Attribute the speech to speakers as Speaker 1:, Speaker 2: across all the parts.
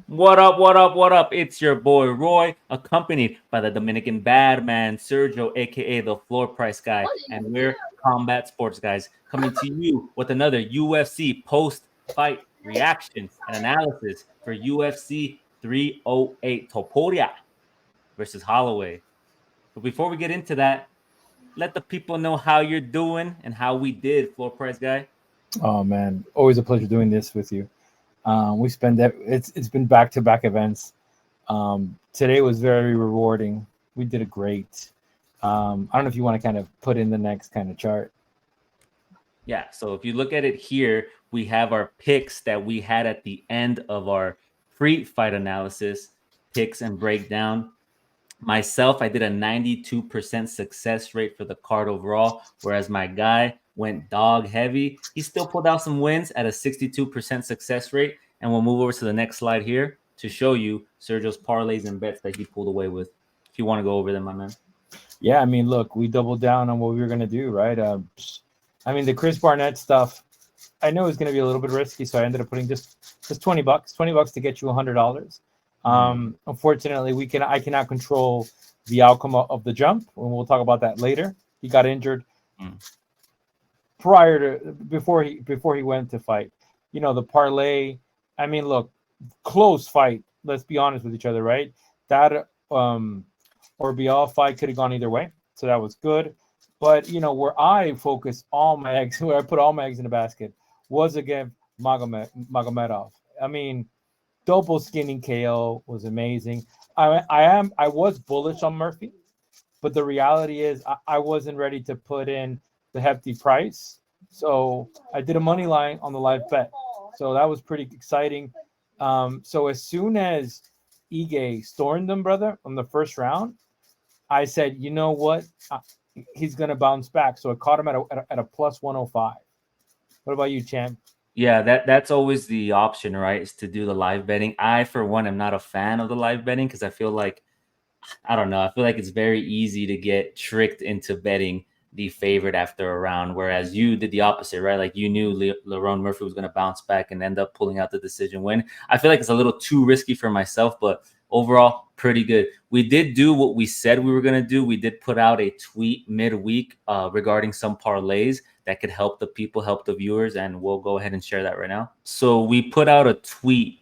Speaker 1: What up, what up, what up? It's your boy Roy, accompanied by the Dominican Badman, Sergio, aka the Floor Price Guy, and we're Combat Sports Guys, coming to you with another UFC post fight reaction and analysis for UFC 308 Topuria versus Holloway. But before we get into that, let the people know how you're doing and how we did, Floor Price Guy.
Speaker 2: Oh man, always a pleasure doing this with you. We spend that. It's been back to back events. Today was very rewarding. We did a great. I don't know if you want to kind of put in the next kind of chart.
Speaker 1: Yeah, so if you look at it here, we have our picks that we had at the end of our pre-fight analysis, picks and breakdown. Myself, I did a 92% success rate for the card overall, whereas my guy went dog heavy. He still pulled out some wins at a 62% success rate. And we'll move over to the next slide here to show you Sergio's parlays and bets that he pulled away with. If you want to go over them, my man.
Speaker 2: Yeah, I mean, look, we doubled down on what we were gonna do, right? I mean, the Chris Barnett stuff. I know it was gonna be a little bit risky, so I ended up putting just $20, $20 to get you $100. Unfortunately, I cannot control the outcome of the jump, and we'll talk about that later. He got injured before he went to fight. You know, the parlay. I mean, look, close fight. Let's be honest with each other, right? That Orbial fight could have gone either way, so that was good. But you know, where I focus all my eggs, where I put all my eggs in the basket, was against Magomedov. I mean, double skinning KO was amazing. I was bullish on Murphy, but the reality is I wasn't ready to put in the hefty price. So I did a money line on the live bet. So that was pretty exciting. So as soon as Ige stormed them, brother, on the first round, I said, you know what? He's going to bounce back. So I caught him at a plus 105. What about you, champ?
Speaker 1: Yeah, that's always the option, right? Is to do the live betting. I, for one, am not a fan of the live betting because I feel like, I don't know, I feel like it's very easy to get tricked into betting the favorite after a round, whereas you did the opposite, right? Like you knew Lerone Murphy was going to bounce back and end up pulling out the decision win. I feel like it's a little too risky for myself, but overall, pretty good. We did do what we said we were going to do. We did put out a tweet midweek regarding some parlays that could help the people, help the viewers, and we'll go ahead and share that right now. So we put out a tweet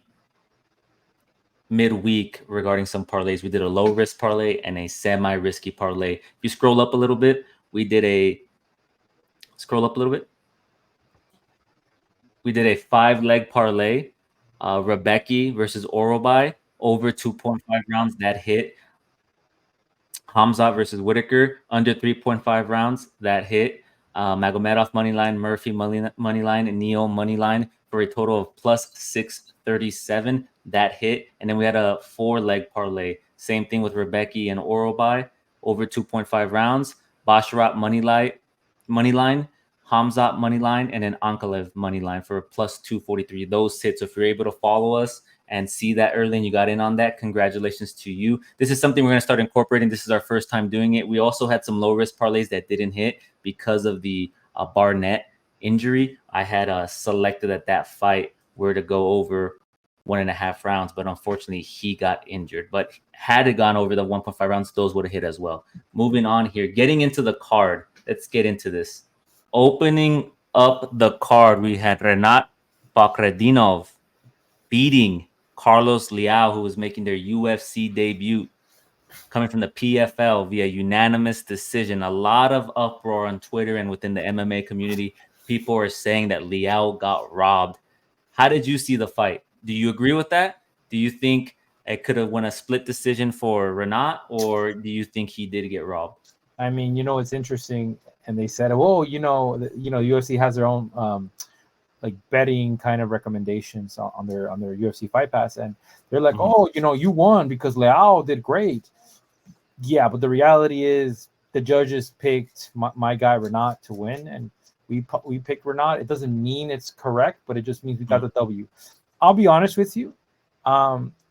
Speaker 1: midweek regarding some parlays. We did a low risk parlay and a semi risky parlay. If you scroll up a little bit, we did a 5-leg parlay. Rebecki versus Orolbai over 2.5 rounds, that hit. Hamzat versus Whitaker under 3.5 rounds, that hit. Magomedov money line, Murphy money line, and Neal money line for a total of plus 637, that hit. And then we had a 4-leg parlay. Same thing with Rebecki and Orolbai over 2.5 rounds. Basharat money line, Hamzat money line, and then Ankalaev money line for plus 243. Those hit. So if you're able to follow us and see that early and you got in on that, congratulations to you. This is something we're going to start incorporating. This is our first time doing it. We also had some low risk parlays that didn't hit because of the Barnett injury. I had selected that that fight were to go over 1.5 rounds, but unfortunately he got injured. But had it gone over the 1.5 rounds, those would have hit as well. Moving on here, getting into the card. Let's get into this. Opening up the card, we had Renat Fakhretdinov beating Carlos Leal, who was making their UFC debut, coming from the PFL via unanimous decision. A lot of uproar on Twitter and within the MMA community. People are saying that Leal got robbed. How did you see the fight? Do you agree with that? Do you think it could have won a split decision for Renat, or do you think he did get robbed?
Speaker 2: I mean, you know, it's interesting. And they said, "Oh, UFC has their own like betting kind of recommendations on their UFC Fight Pass," and they're like, "Oh, you won because Leal did great." Yeah, but the reality is the judges picked my guy Renat to win, and we picked Renat. It doesn't mean it's correct, but it just means we got the W. I'll be honest with you.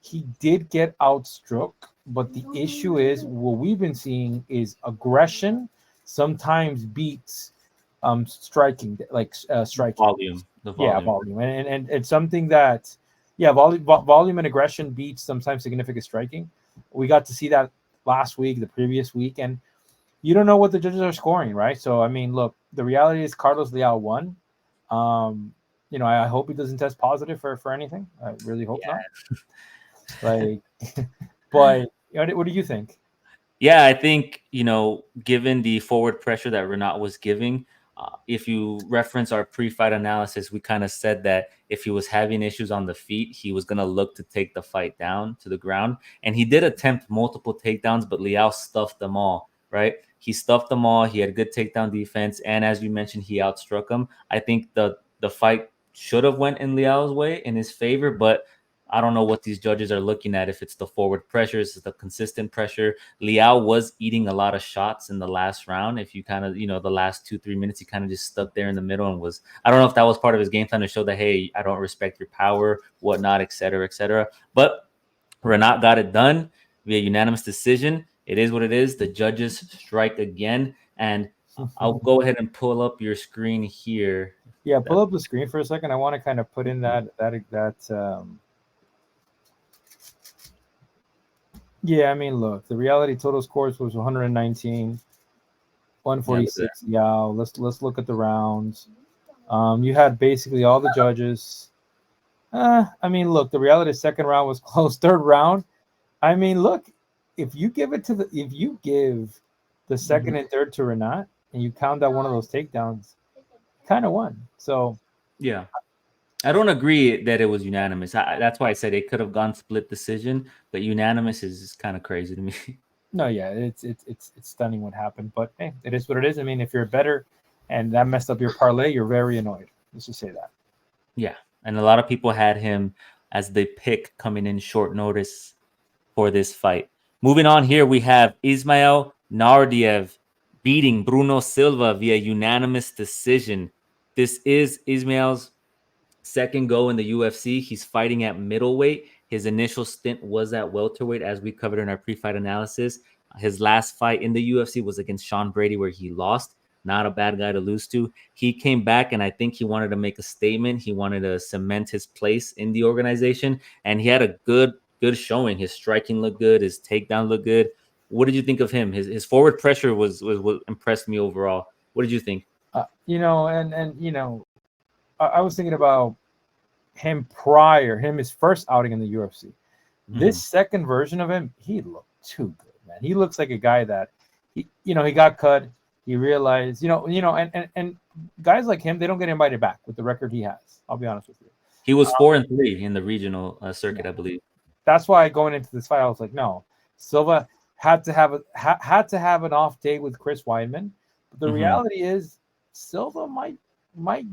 Speaker 2: He did get outstruck, but the issue is what we've been seeing is aggression sometimes beats striking, striking.
Speaker 1: Volume.
Speaker 2: Yeah, volume. And it's something that Yeah, volume and aggression beats sometimes significant striking. We got to see that last week, the previous week, and you don't know what the judges are scoring, right? So I mean, look, the reality is Carlos Leal won. I hope he doesn't test positive for anything. I really hope not. Like, but what do you think?
Speaker 1: Yeah, I think, given the forward pressure that Renat was giving, if you reference our pre-fight analysis, we kind of said that if he was having issues on the feet, he was going to look to take the fight down to the ground. And he did attempt multiple takedowns, but Leal stuffed them all, right? He stuffed them all. He had good takedown defense. And as you mentioned, he outstruck him. I think the fight should have went in Leal's way, in his favor, but I don't know what these judges are looking at. If it's the forward pressure, is it the consistent pressure? Leal was eating a lot of shots in the last round. If you kind of, the last 2-3 minutes, he kind of just stuck there in the middle and was, I don't know if that was part of his game plan to show that, hey, I don't respect your power, whatnot, et cetera, et cetera. But Renat got it done via unanimous decision. It is what it is. The judges strike again. And I'll go ahead and pull up your screen here.
Speaker 2: Yeah, pull up the screen for a second. I want to kind of put in that. Yeah, I mean, look, the reality total scores was 119, 146. Yeah, let's look at the rounds. You had basically all the judges. I mean, look, the reality second round was close. Third round, I mean, look, if you give the second and third to Renat and you count out one of those takedowns, kind of won. So
Speaker 1: yeah. I don't agree that it was unanimous. That's why I said it could have gone split decision, but unanimous is kind of crazy to me.
Speaker 2: No, yeah, it's stunning what happened, but hey, it is what it is. I mean, if you're better and that messed up your parlay, you're very annoyed. Let's just say that.
Speaker 1: Yeah, and a lot of people had him as the pick coming in short notice for this fight. Moving on here, we have Ismail Naurdiev beating Bruno Silva via unanimous decision. This is Ismail's second go in the UFC. He's fighting at middleweight. His initial stint was at welterweight, as we covered in our pre-fight analysis. His last fight in the UFC was against Sean Brady, where he lost. Not a bad guy to lose to. He came back, and I think he wanted to make a statement. He wanted to cement his place in the organization, and he had a good showing. His striking looked good. His takedown looked good. What did you think of him? His forward pressure was what impressed me overall. What did you think?
Speaker 2: I was thinking about him his first outing in the UFC. This second version of him, he looked too good, man. He looks like a guy that he got cut. He realized, and guys like him, they don't get invited back with the record he has. I'll be honest with you.
Speaker 1: He was 4-3 in the regional circuit, I believe.
Speaker 2: That's why going into this fight, I was like, no, Silva had to have an off day with Chris Weidman. But the reality is, Silva might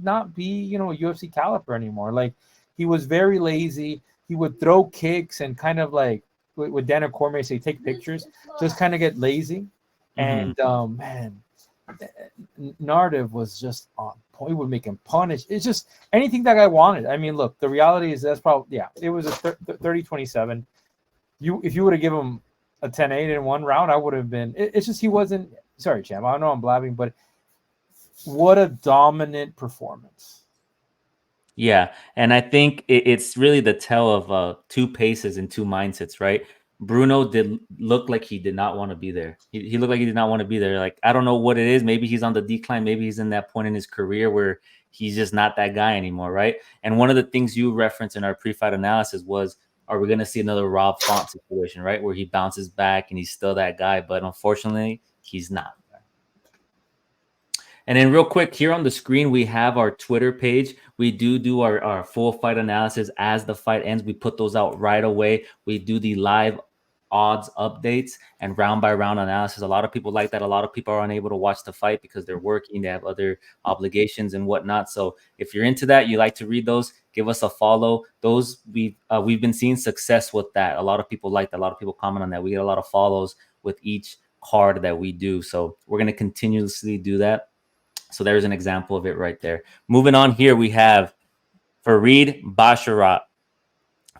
Speaker 2: not be, UFC caliber anymore. Like, he was very lazy. He would throw kicks and kind of like with Dana Cormier say, take pictures, just kind of get lazy. And man, Naurdiev was just on point. He would make him punish. It's just anything that guy wanted. I mean, look, the reality is that's probably, it was a 30-27. If you would have given him a 10-8 in one round, I would have been. It's just he wasn't. Sorry, champ. I know I'm blabbing, but what a dominant performance.
Speaker 1: Yeah, and I think it's really the tell of two paces and two mindsets, right? Bruno did look like he did not want to be there. He looked like he did not want to be there. Like, I don't know what it is. Maybe he's on the decline. Maybe he's in that point in his career where he's just not that guy anymore, right? And one of the things you referenced in our pre-fight analysis was, are we going to see another Rob Font situation, right? Where he bounces back and he's still that guy. But unfortunately, he's not. And then real quick, here on the screen, we have our Twitter page. We do our full fight analysis as the fight ends. We put those out right away. We do the live odds updates and round by round analysis. A lot of people like that. A lot of people are unable to watch the fight because they're working, they have other obligations and whatnot. So if you're into that, you like to read those, give us a follow. Those we've been seeing success with that. A lot of people like that. A lot of people comment on that. We get a lot of follows with each card that we do. So we're going to continuously do that. So there's an example of it right there. Moving on here, we have Farid Basharat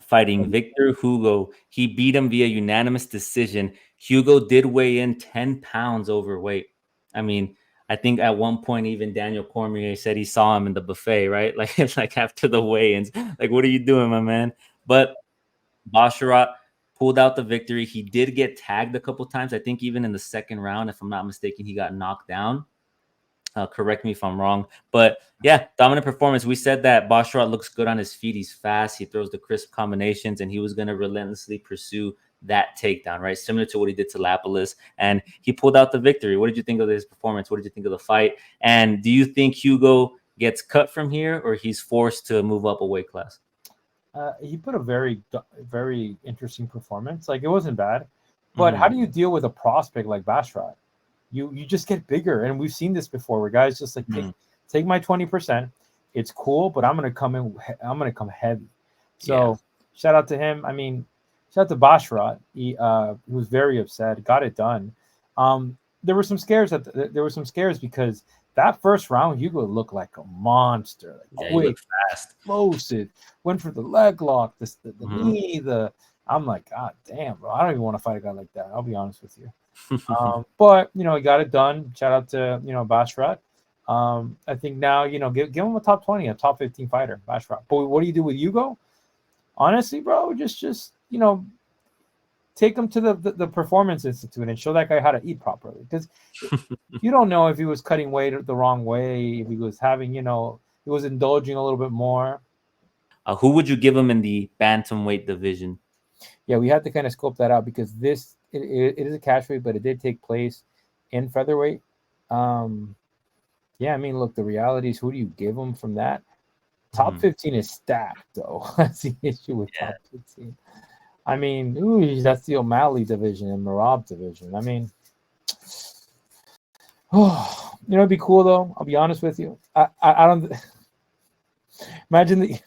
Speaker 1: fighting Victor Hugo. He beat him via unanimous decision. Hugo did weigh in 10 pounds overweight. I mean, I think at one point even Daniel Cormier said he saw him in the buffet, right? Like after the weigh-ins. Like, what are you doing, my man? But Basharat pulled out the victory. He did get tagged a couple times. I think even in the second round, if I'm not mistaken, he got knocked down. Correct me if I'm wrong. But yeah, dominant performance. We said that Basharat looks good on his feet. He's fast. He throws the crisp combinations, and he was going to relentlessly pursue that takedown, right? Similar to what he did to Lapalus. And he pulled out the victory. What did you think of his performance? What did you think of the fight? And do you think Hugo gets cut from here, or he's forced to move up a weight class?
Speaker 2: He put a very interesting performance. Like, it wasn't bad. But how do you deal with a prospect like Basharat? You just get bigger, and we've seen this before where guys just like take my 20%. It's cool, but I'm gonna come heavy. So shout out to him. I mean, shout out to Basharat. He was very upset, got it done. There were some scares because that first round, Hugo looked like a monster, like quick,
Speaker 1: fast,
Speaker 2: explosive, went for the leg lock, the knee, I'm like, God damn, bro, I don't even want to fight a guy like that. I'll be honest with you. But he got it done. Shout out to Basharat. I think now give him a top 20, a top 15 fighter, Basharat. But what do you do with Hugo? Honestly, bro, just take him to the Performance Institute and show that guy how to eat properly, because you don't know if he was cutting weight the wrong way, if he was having he was indulging a little bit more.
Speaker 1: Who would you give him in the bantamweight division?
Speaker 2: Yeah, we had to kind of scope that out because it is a catch weight, but it did take place in featherweight. Yeah, I mean, look, the reality is, who do you give them from that? Top 15 is stacked, though. That's the issue with top 15. I mean, that's the O'Malley division and Merab division. I mean, it'd be cool though. I'll be honest with you. I don't imagine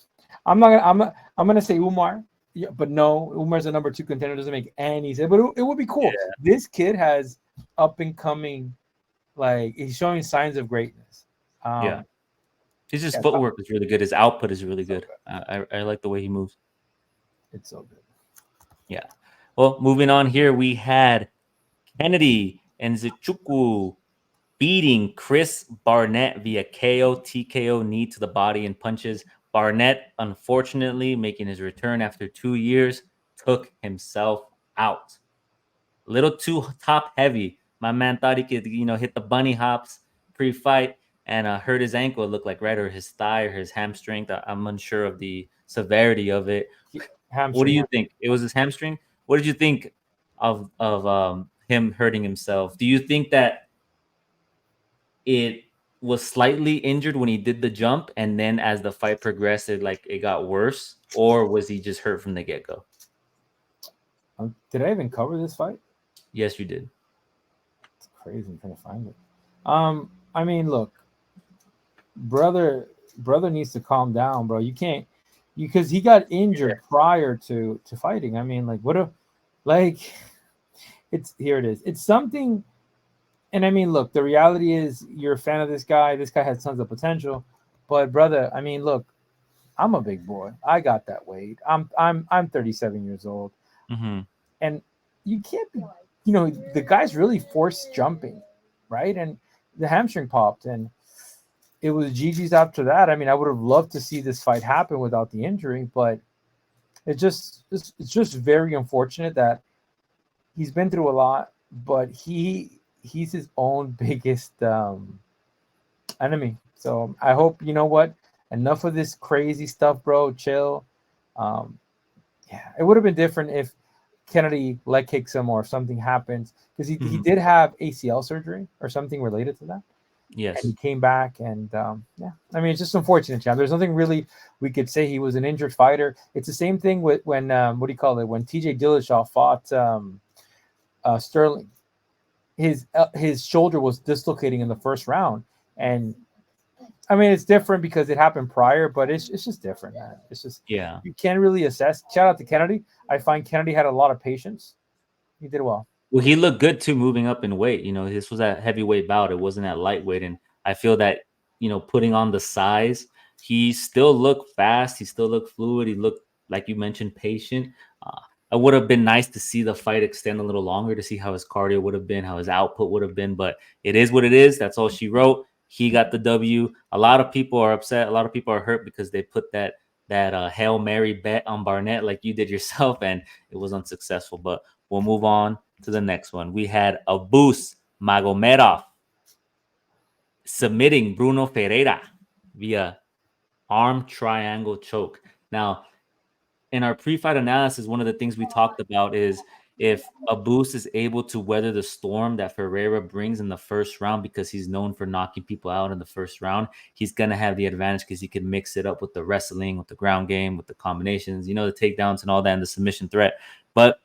Speaker 2: I'm gonna say Umar. Yeah, but no, Umar's a number 2 contender. Doesn't make any sense. But it would be cool. Yeah. This kid has up and coming, like, he's showing signs of greatness.
Speaker 1: His footwork is really good. His output is really good. I like the way he moves.
Speaker 2: It's so good.
Speaker 1: Yeah. Well, moving on here, we had Kennedy and Nzechukwu beating Chris Barnett via KO, TKO, knee to the body and punches. Barnett, unfortunately, making his return after 2 years, took himself out. A little too top heavy. My man thought he could, hit the bunny hops pre-fight and hurt his ankle. It looked like, right, or his thigh or his hamstring. I'm unsure of the severity of it. Hamstring. What do you think? It was his hamstring? What did you think of him hurting himself? Do you think that it was slightly injured when he did the jump, and then as the fight progressed, it got worse, or was he just hurt from the get-go?
Speaker 2: Did I even cover this fight?
Speaker 1: Yes, you did.
Speaker 2: It's crazy. I'm trying to find it. I mean, look, brother needs to calm down, bro. You can't, because he got injured prior to fighting. I mean, it's here it is. It's something. And I mean, look, the reality is, you're a fan of this guy. This guy has tons of potential, but brother, I mean, look, I'm a big boy. I got that weight. I'm 37 years old, and you can't be, the guy's really forced jumping, right? And the hamstring popped, and it was GG's after that. I mean, I would have loved to see this fight happen without the injury, but it's just very unfortunate that he's been through a lot, but he's his own biggest enemy. So I hope, enough of this crazy stuff, bro. Chill. Yeah, it would have been different if Kennedy leg kicks him or if something happens, because he did have ACL surgery or something related to that.
Speaker 1: Yes.
Speaker 2: And he came back, and yeah, I mean, it's just unfortunate, champ. There's nothing really we could say. He was an injured fighter. It's the same thing with when what do you call it? When TJ Dillashaw fought Sterling. His shoulder was dislocating in the first round, and I mean, it's different because it happened prior, but it's just different, man. It's just, you can't really assess. Shout out to Kennedy. I find Kennedy had a lot of patience. He did well.
Speaker 1: Well, he looked good too, moving up in weight. This was a heavyweight bout. It wasn't at lightweight, and I feel that putting on the size, he still looked fast. He still looked fluid. He looked, like you mentioned, patient. It would have been nice to see the fight extend a little longer, to see how his cardio would have been, how his output would have been. But it is what it is. That's all she wrote. He got the W. A lot of people are upset. A lot of people are hurt because they put that Hail Mary bet on Barnett like you did yourself, and it was unsuccessful. But we'll move on to the next one. We had Abus Magomedov submitting Bruno Ferreira via arm triangle choke. Now, in our pre-fight analysis, one of the things we talked about is if Abus is able to weather the storm that Ferreira brings in the first round, because he's known for knocking people out in the first round, he's gonna have the advantage because he can mix it up with the wrestling, with the ground game, with the combinations, the takedowns and all that, and the submission threat. But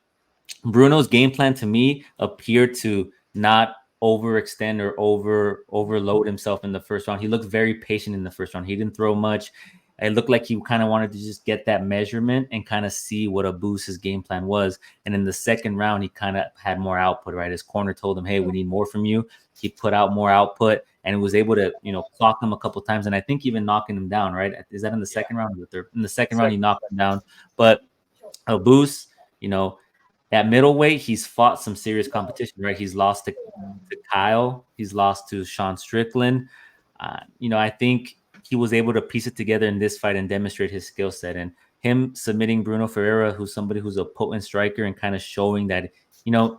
Speaker 1: Bruno's game plan to me appeared to not overextend or overload himself in the first round. He looked very patient in the first round. He didn't throw much. It looked like he kind of wanted to just get that measurement and kind of see what Abus's game plan was. And in the second round, he kind of had more output, right? His corner told him, hey, we need more from you. He put out more output and was able to, clock him a couple times. And I think even knocking him down, right? Is that in the second round or the third? In the second round, he knocked him down. But Abus, at middleweight, he's fought some serious competition, right? He's lost to Kyle. He's lost to Sean Strickland. I think he was able to piece it together in this fight and demonstrate his skill set. And him submitting Bruno Ferreira, who's somebody who's a potent striker, and kind of showing that,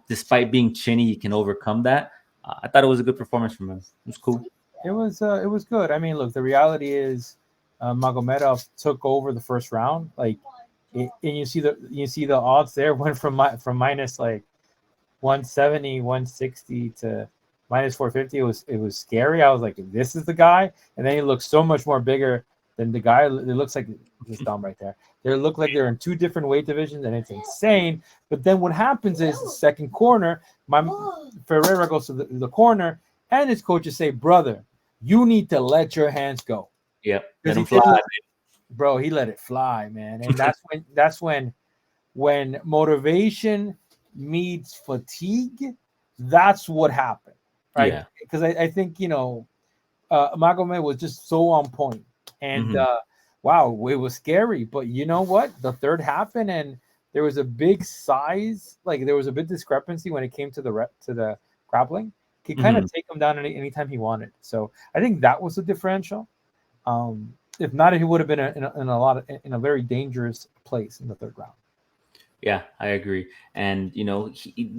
Speaker 1: despite being chinny, he can overcome that. I thought it was a good performance from him. It was cool.
Speaker 2: It was good. I mean, look, the reality is Magomedov took over the first round. And you see the odds there went from minus like 170, 160 to minus 450. It was scary. I was like, this is the guy. And then he looks so much more bigger than the guy. It looks like his thumb right there. They look like they're in two different weight divisions, and it's insane. But then what happens is the second corner, Ferreira goes to the corner, and his coaches say, brother, you need to let your hands go.
Speaker 1: Yep. Let him fly.
Speaker 2: Bro, he let it fly, man. And that's when motivation meets fatigue, that's what happened. Right.
Speaker 1: Yeah.
Speaker 2: Because I think, Magomed was just so on point. And wow, it was scary. But you know what? The third happened, and there was a big size, like there was a big discrepancy when it came to the grappling. He kind of take him down anytime he wanted. So I think that was the differential. If not, he would have been in a very dangerous place in the third round.
Speaker 1: Yeah, I agree. And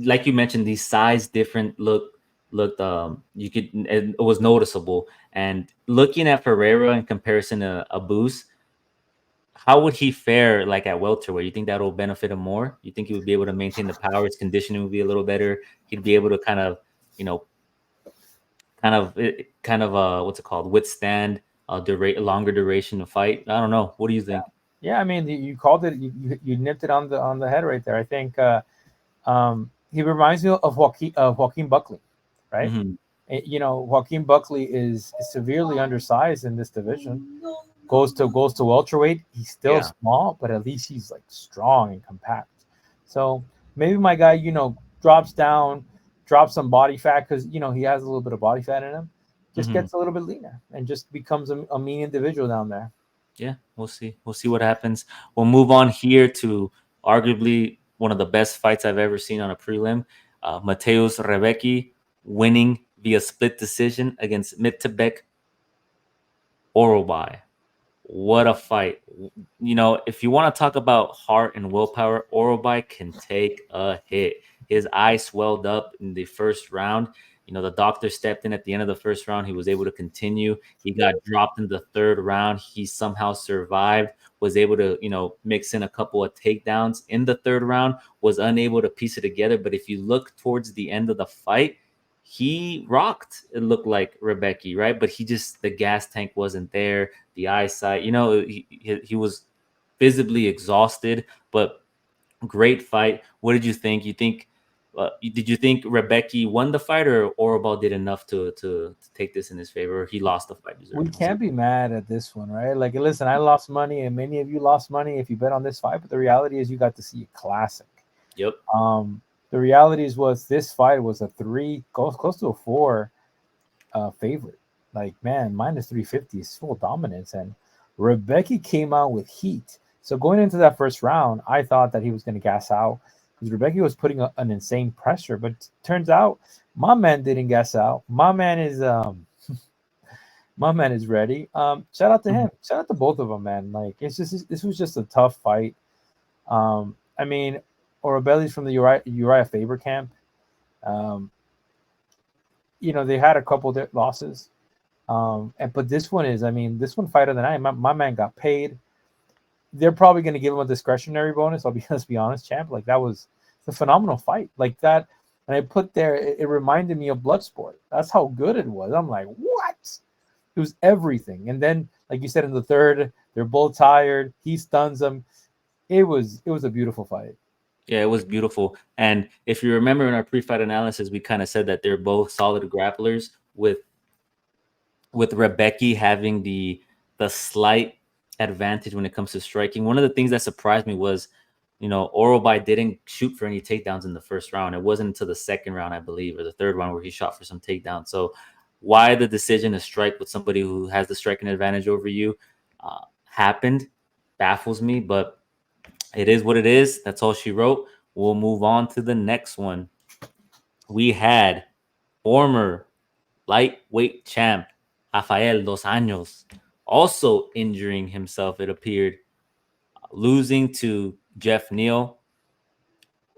Speaker 1: like you mentioned, these size different looked it was noticeable. And looking at Ferreira in comparison to Abus, how would he fare like at welterweight? You think that'll benefit him more? You think he would be able to maintain the power? His conditioning would be a little better. He'd be able to kind of what's it called? Withstand longer duration of fight. I don't know. What do you think?
Speaker 2: Yeah, I mean, you called it. You nipped it on the head right there. I think he reminds me of Joaquin Buckley, right? Joaquin Buckley is severely undersized in this division. Goes to welterweight. He's still small, but at least he's like strong and compact. So maybe my guy, drops some body fat because he has a little bit of body fat in him. Just gets a little bit leaner and just becomes a mean individual down there.
Speaker 1: Yeah, we'll see. We'll see what happens. We'll move on here to arguably one of the best fights I've ever seen on a prelim. Mateusz Rebecki winning via split decision against Mittebek Orolbai. What a fight. If you want to talk about heart and willpower, Orolbai can take a hit. His eye swelled up in the first round. The doctor stepped in at the end of the first round. He was able to continue. He got dropped in the third round. He somehow survived, was able to, mix in a couple of takedowns in the third round, was unable to piece it together. But if you look towards the end of the fight, he rocked. It looked like Rebecki, right? But the gas tank wasn't there. The eyesight, he was visibly exhausted, but great fight. What did you think? Did you think Rebecki won the fight, or Orolbai did enough to take this in his favor? Or he lost the fight?
Speaker 2: We can't be mad at this one, right? Like, listen, I lost money, and many of you lost money if you bet on this fight. But the reality is, you got to see a classic.
Speaker 1: Yep.
Speaker 2: The reality was this fight was a 3, close to a 4 favorite. Like, man, minus 350 is full dominance, and Rebecki came out with heat. So going into that first round, I thought that he was going to gas out, because Rebecki was putting an insane pressure, but turns out my man didn't gas out. My man is My man is ready. Shout out to him. Shout out to both of them, man. Like this was just a tough fight. I mean, Orolbai's from the Uriah Faber camp. Um, they had a couple of losses. But this one is, I mean, this one fight of the night. My man got paid. They're probably going to give him a discretionary bonus. Let's be honest, champ. Like that was a phenomenal fight. Like that, and I put there. It reminded me of Bloodsport. That's how good it was. I'm like, what? It was everything. And then, like you said, in the third, they're both tired. He stuns them. It was a beautiful fight.
Speaker 1: Yeah, it was beautiful. And if you remember in our pre-fight analysis, we kind of said that they're both solid grapplers with Rebecki having the slight advantage when it comes to striking. One of the things that surprised me was, Orolbai didn't shoot for any takedowns in the first round. It wasn't until the second round, I believe, or the third round where he shot for some takedowns. So why the decision to strike with somebody who has the striking advantage over you happened baffles me, but it is what it is. That's all she wrote. We'll move on to the next one. We had former lightweight champ Rafael Dos Anjos also injuring himself, it appeared, losing to Jeff Neal.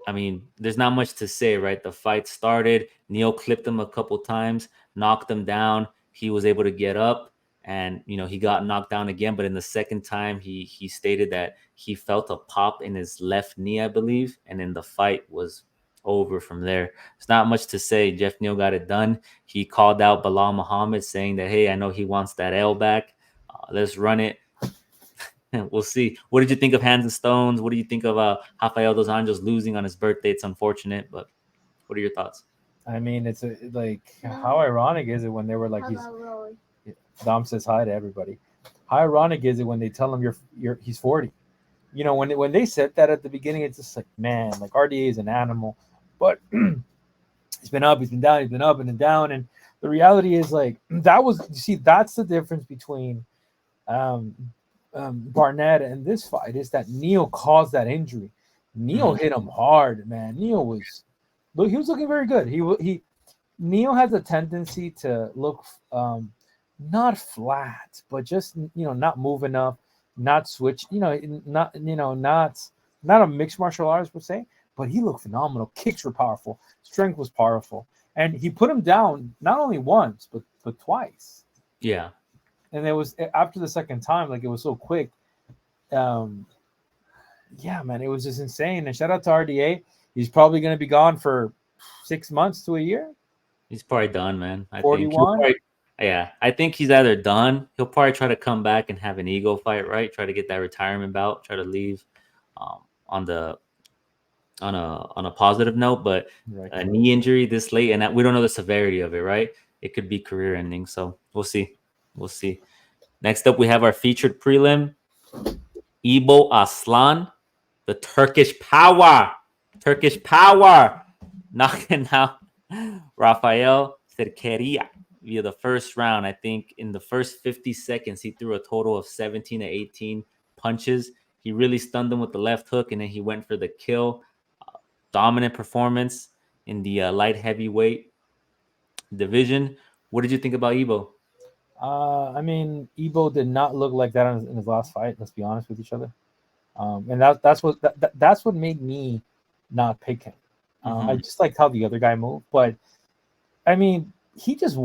Speaker 1: I mean, there's not much to say, right? The fight started. Neal clipped him a couple times, knocked him down. He was able to get up, and he got knocked down again. But in the second time, he stated that he felt a pop in his left knee, I believe, and then the fight was over from there. It's not much to say. Jeff Neal got it done. He called out Bilal Muhammad, saying that, hey, I know he wants that L back. Let's run it. We'll see. What did you think of Hands and Stones? What do you think of Rafael Dos Anjos losing on his birthday? It's unfortunate, but what are your thoughts?
Speaker 2: I mean, it's how ironic is it when they were like, Dom says hi to everybody. How ironic is it when they tell him he's 40? When they said that at the beginning, it's just like, man, like RDA is an animal, but he's been up, he's been down, he's been up and down, and the reality is like that's the difference between Barnett and this fight is that Neal caused that injury. Neal hit him hard, man. He was looking very good. Neal has a tendency to look not flat, but just not move enough, not switch, not a mixed martial artist per se, but he looked phenomenal. Kicks were powerful, strength was powerful, and he put him down not only once but twice.
Speaker 1: Yeah.
Speaker 2: And it was after the second time, like it was so quick. Yeah, man, it was just insane. And shout out to RDA. He's probably going to be gone for 6 months to a year.
Speaker 1: He's probably done, man.
Speaker 2: 41.
Speaker 1: I think he's either done. He'll probably try to come back and have an ego fight, right? Try to get that retirement bout. Try to leave on a positive note. But a knee injury this late, and we don't know the severity of it, right? It could be career ending. So we'll see. We'll see. Next up, we have our featured prelim. Ibo Aslan, the Turkish power, knocking out Rafael Cerqueira via the first round. I think in the first 50 seconds, he threw a total of 17 to 18 punches. He really stunned him with the left hook, and then he went for the kill. Dominant performance in the light heavyweight division. What did you think about Ibo?
Speaker 2: I mean, Ibo did not look like that in his last fight. Let's be honest with each other. And that's what made me not pick him. I just liked how the other guy moved, but I mean, he just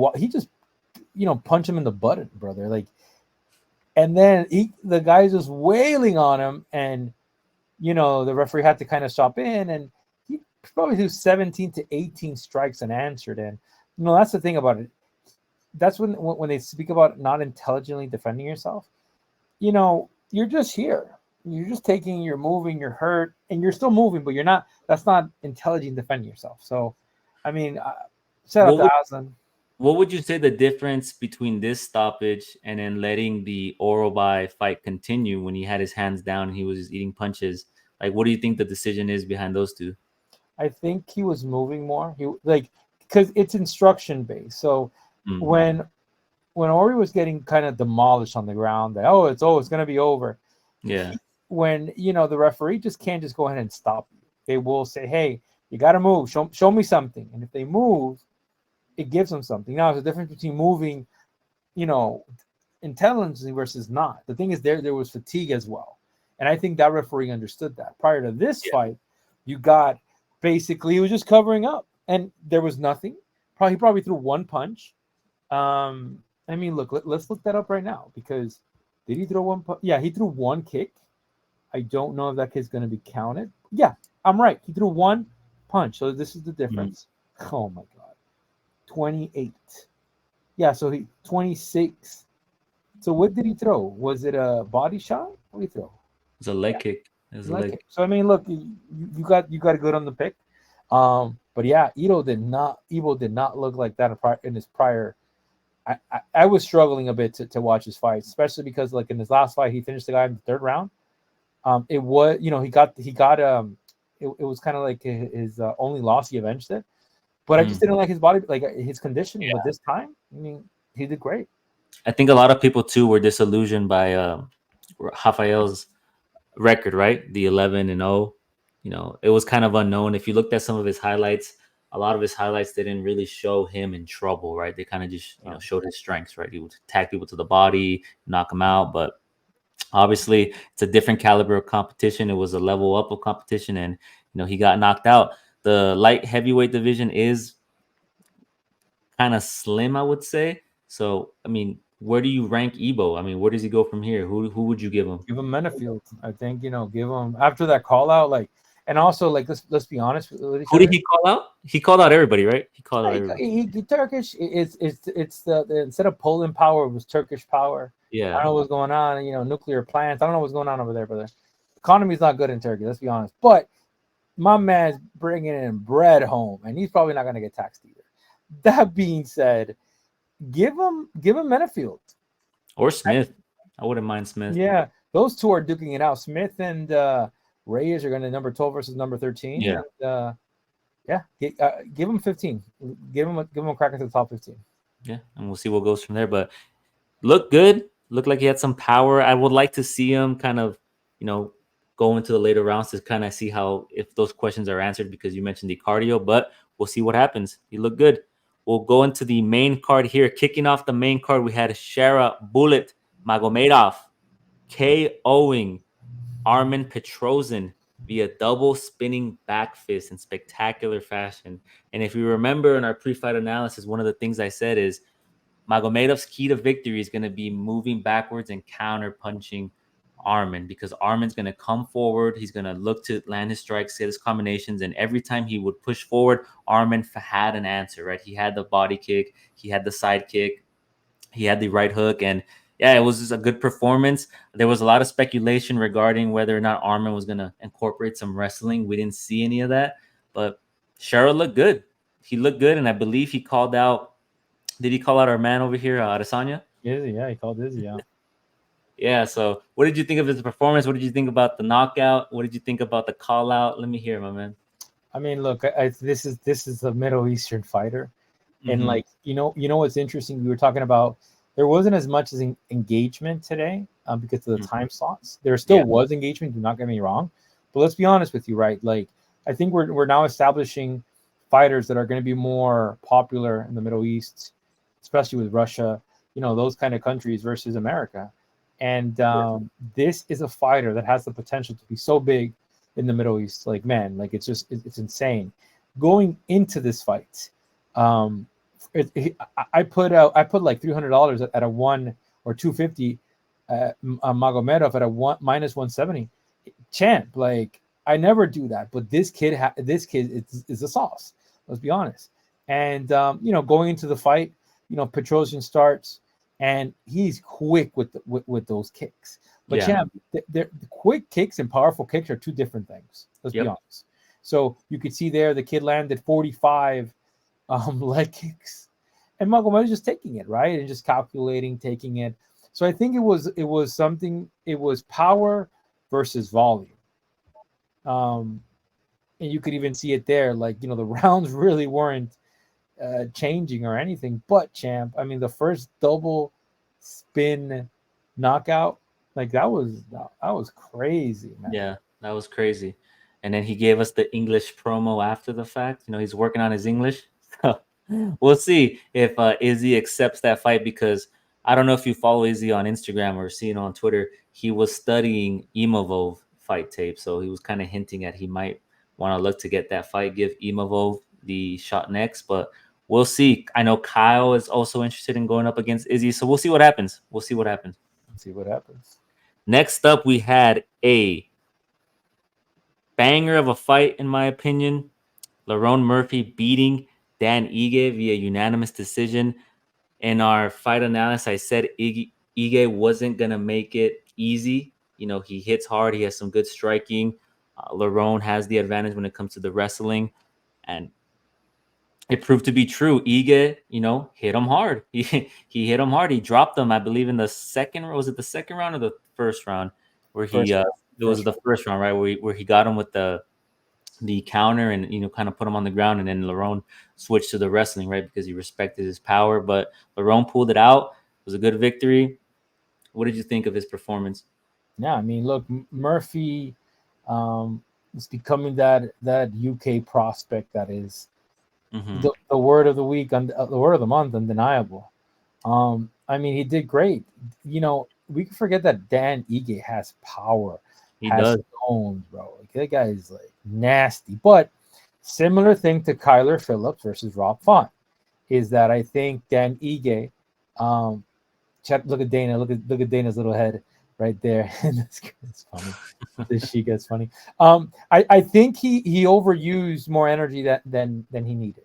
Speaker 2: punch him in the butt, brother. Like, and then the guy's just wailing on him, and the referee had to kind of stop in, and he probably threw 17 to 18 strikes unanswered. And that's the thing about it. That's when they speak about not intelligently defending yourself. You're just here. You're just you're moving, you're hurt, and you're still moving, but you're not. That's not intelligent defending yourself. So, I mean, shout out to Aslan.
Speaker 1: What would you say the difference between this stoppage and then letting the Orolbai fight continue when he had his hands down and he was just eating punches? Like, what do you think the decision is behind those two?
Speaker 2: I think he was moving more. Because it's instruction based. So when Ori was getting kind of demolished on the ground, it's going to be over.
Speaker 1: Yeah.
Speaker 2: When the referee just can't just go ahead and stop you. They will say, hey, you got to move. Show me something. And if they move, it gives them something. Now, there's a difference between moving, intelligence versus not. The thing is, there was fatigue as well, and I think that referee understood that. Prior to this fight, you got basically he was just covering up, and there was nothing. He probably threw one punch. I mean, look, let's look that up right now because did he throw one? Yeah, he threw one kick. I don't know if that kick's going to be counted. Yeah, I'm right. He threw one punch, so this is the difference. Oh my god, 28. Yeah, so he 26. So what did he throw? Was it a body shot? What did he throw?
Speaker 1: It was a leg kick. It was a leg kick.
Speaker 2: So I mean, look, you got a good on the pick. But yeah, Ivo did not look like that in his prior. I was struggling a bit to watch his fights, especially because like in his last fight, he finished the guy in the third round. It was he got it was kind of like his only loss. He avenged it, but I just didn't like his body, like his conditioning. But this time, I mean, he did great.
Speaker 1: I think a lot of people too were disillusioned by Rafael's record, right? The 11-0. It was kind of unknown. If you looked at some of his highlights, a lot of his highlights didn't really show him in trouble, right? They kind of just showed his strengths, right? He would tag people to the body, knock them out, but obviously it's a different caliber of competition. It was a level up of competition, and he got knocked out. The light heavyweight division is kind of slim, I would say. So, I mean, where do you rank Ivo? I mean, where does he go from here? Who would you give him?
Speaker 2: Give him Menefield. I think give him after that call out, like, and also like let's be honest.
Speaker 1: Who did he call out? He called out everybody, right? He called out everybody.
Speaker 2: He Turkish. It's the instead of Poland power, it was Turkish power.
Speaker 1: Yeah,
Speaker 2: I don't know what's going on. Nuclear plants. I don't know what's going on over there, brother. Economy's not good in Turkey. Let's be honest. But my man's bringing in bread home, and he's probably not going to get taxed either. That being said, give him Menefield
Speaker 1: or Smith. I wouldn't mind Smith.
Speaker 2: Yeah, those two are duking it out. Smith and Reyes are going to number 12 versus number 13.
Speaker 1: Yeah,
Speaker 2: and, give him 15. Give him a crack into the top 15.
Speaker 1: Yeah, and we'll see what goes from there. But look good. Looked like he had some power. I would like to see him kind of, go into the later rounds to kind of see if those questions are answered because you mentioned the cardio. But we'll see what happens. He looked good. We'll go into the main card here. Kicking off the main card, we had Shara Bullet Magomedov KOing Armen Petrosyan via double spinning back fist in spectacular fashion. And if you remember in our pre-fight analysis, one of the things I said is Magomedov's key to victory is going to be moving backwards and counter punching Armen because Armen's going to come forward. He's going to look to land his strikes, hit his combinations. And every time he would push forward, Armen had an answer, right? He had the body kick. He had the side kick. He had the right hook. And yeah, it was just a good performance. There was a lot of speculation regarding whether or not Armen was going to incorporate some wrestling. We didn't see any of that. But Cheryl looked good. He looked good. And I believe he called out. Did he call out our man over here, Adesanya?
Speaker 2: Yeah, he called Izzy out.
Speaker 1: Yeah, so what did you think of his performance? What did you think about the knockout? What did you think about the call out? Let me hear, my man.
Speaker 2: I mean, look, this is a Middle Eastern fighter. And like, what's interesting? We were talking about there wasn't as much as engagement today because of the time slots. There still was engagement, do not get me wrong. But let's be honest with you, right? Like, I think we're now establishing fighters that are going to be more popular in the Middle East, especially with Russia, those kind of countries versus America. And this is a fighter that has the potential to be so big in the Middle East. Like, man, like it's insane. Going into this fight, I put like $300 at a 1 or 250 Magomedov at a minus 170. Champ, like I never do that, but this kid is a sauce. Let's be honest. And going into the fight, Petrosyan starts. And he's quick with those kicks. But champ, the quick kicks and powerful kicks are two different things. Let's be honest. So you could see there the kid landed 45 leg kicks, and Magomed was just taking it right and just calculating, taking it. So I think it was something. It was power versus volume. And you could even see it there. Like the rounds really weren't changing or anything, but champ, I mean the first double spin knockout, like that was crazy, man.
Speaker 1: Yeah, that was crazy. And then he gave us the English promo after the fact. He's working on his English. We'll see if Izzy accepts that fight because I don't know if you follow Izzy on Instagram or seen on Twitter. He was studying Imavov fight tape, so he was kind of hinting at he might want to look to get that fight, give Imavov the shot next. But we'll see. I know Kyle is also interested in going up against Izzy, so we'll see what happens. We'll see what happens.
Speaker 2: Let's see what happens.
Speaker 1: Next up, we had a banger of a fight, in my opinion. Lerone Murphy beating Dan Ige via unanimous decision. In our fight analysis, I said Ige wasn't going to make it easy. You know, he hits hard. He has some good striking. Lerone has the advantage when it comes to the wrestling. And it proved to be true. Ige, you know, hit him hard. He hit him hard. He dropped him, I believe, in the second. Was it the second round or the first round? Where he, it was the first round, right? Where he got him with the counter and, you know, kind of put him on the ground, and then Lerone switched to the wrestling, right, because he respected his power. But Lerone pulled it out. It was a good victory. What did you think of his performance?
Speaker 2: Yeah, I mean, look, Murphy is becoming that UK prospect that is the word of the week, the word of the month, undeniable. I mean, he did great. You know, we can forget that Dan Ige has power.
Speaker 1: He does.
Speaker 2: Stones, bro. Like, that guy is like nasty. But similar thing to Kyler Phillips versus Rob Font is that I think Dan Ige, look at Dana, look at Dana's little head right there. It's funny. This she gets funny. I think he overused more energy than he needed.